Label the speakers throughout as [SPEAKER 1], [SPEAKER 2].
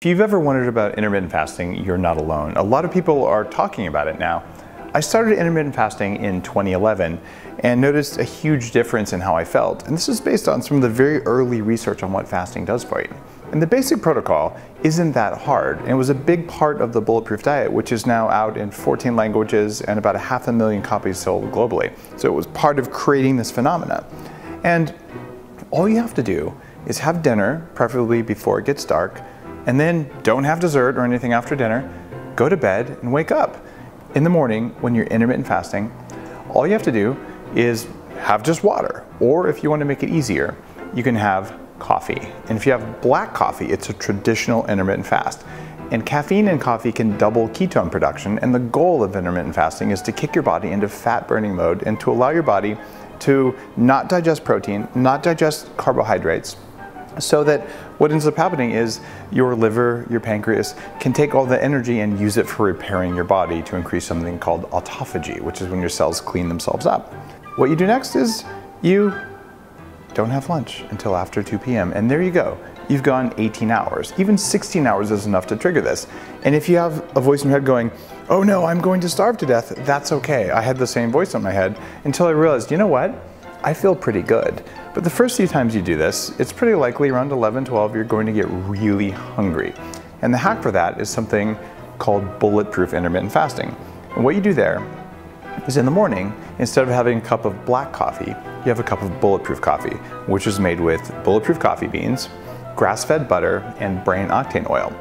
[SPEAKER 1] If you've ever wondered about intermittent fasting, you're not alone. A lot of people are talking about it now. I started intermittent fasting in 2011 and noticed a huge difference in how I felt. And this is based on some of the very early research on what fasting does for you. And the basic protocol isn't that hard. And it was a big part of the Bulletproof diet, which is now out in 14 languages and about 500,000 copies sold globally. So it was part of creating this phenomena. And all you have to do is have dinner, preferably before it gets dark, and then don't have dessert or anything after dinner, go to bed and wake up. In the morning, when you're intermittent fasting, all you have to do is have just water, or if you want to make it easier, you can have coffee. And if you have black coffee, it's a traditional intermittent fast. And caffeine in coffee can double ketone production, and the goal of intermittent fasting is to kick your body into fat burning mode and to allow your body to not digest protein, not digest carbohydrates, so that what ends up happening is your liver, your pancreas, can take all the energy and use it for repairing your body to increase something called autophagy, which is when your cells clean themselves up. What you do next is you don't have lunch until after 2 p.m. and there you go. You've gone 18 hours. Even 16 hours is enough to trigger this. And if you have a voice in your head going, oh no, I'm going to starve to death, that's okay. I had the same voice in my head until I realized, you know what? I feel pretty good. But the first few times you do this, it's pretty likely around 11, 12, you're going to get really hungry. And the hack for that is something called Bulletproof intermittent fasting. And what you do there is in the morning, instead of having a cup of black coffee, you have a cup of Bulletproof coffee, which is made with bulletproof coffee beans, grass-fed butter, and brain octane oil.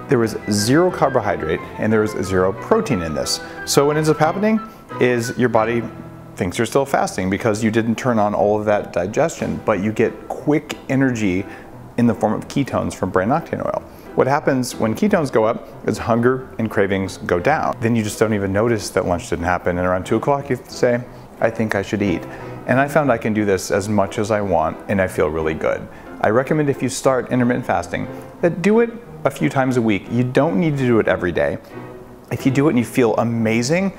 [SPEAKER 1] There is 0 carbohydrate and there is 0 protein in this. So what ends up happening is your body thinks you're still fasting because you didn't turn on all of that digestion, but you get quick energy in the form of ketones from brain octane oil. What happens when ketones go up is hunger and cravings go down. Then you just don't even notice that lunch didn't happen, and around 2 o'clock you say, I think I should eat. And I found I can do this as much as I want and I feel really good. I recommend if you start intermittent fasting that do it a few times a week. You don't need to do it every day. If you do it and you feel amazing,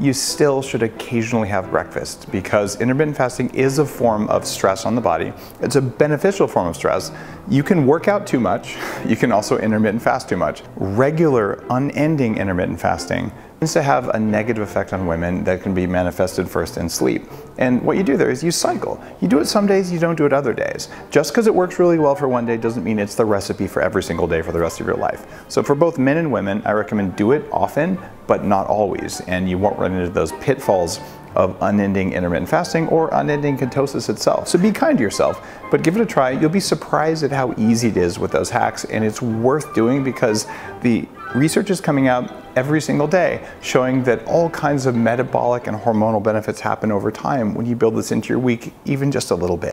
[SPEAKER 1] you still should occasionally have breakfast, because intermittent fasting is a form of stress on the body. It's a beneficial form of stress. You can work out too much. You can also intermittent fast too much. Regular, unending intermittent fasting tends to have a negative effect on women that can be manifested first in sleep. And what you do there is you cycle. You do it some days, you don't do it other days. Just because it works really well for one day doesn't mean it's the recipe for every single day for the rest of your life. So for both men and women, I recommend do it often, but not always. And you won't run into those pitfalls of unending intermittent fasting or unending ketosis itself. So be kind to yourself, but give it a try. You'll be surprised at how easy it is with those hacks, and it's worth doing because the research is coming out every single day showing that all kinds of metabolic and hormonal benefits happen over time when you build this into your week, even just a little bit.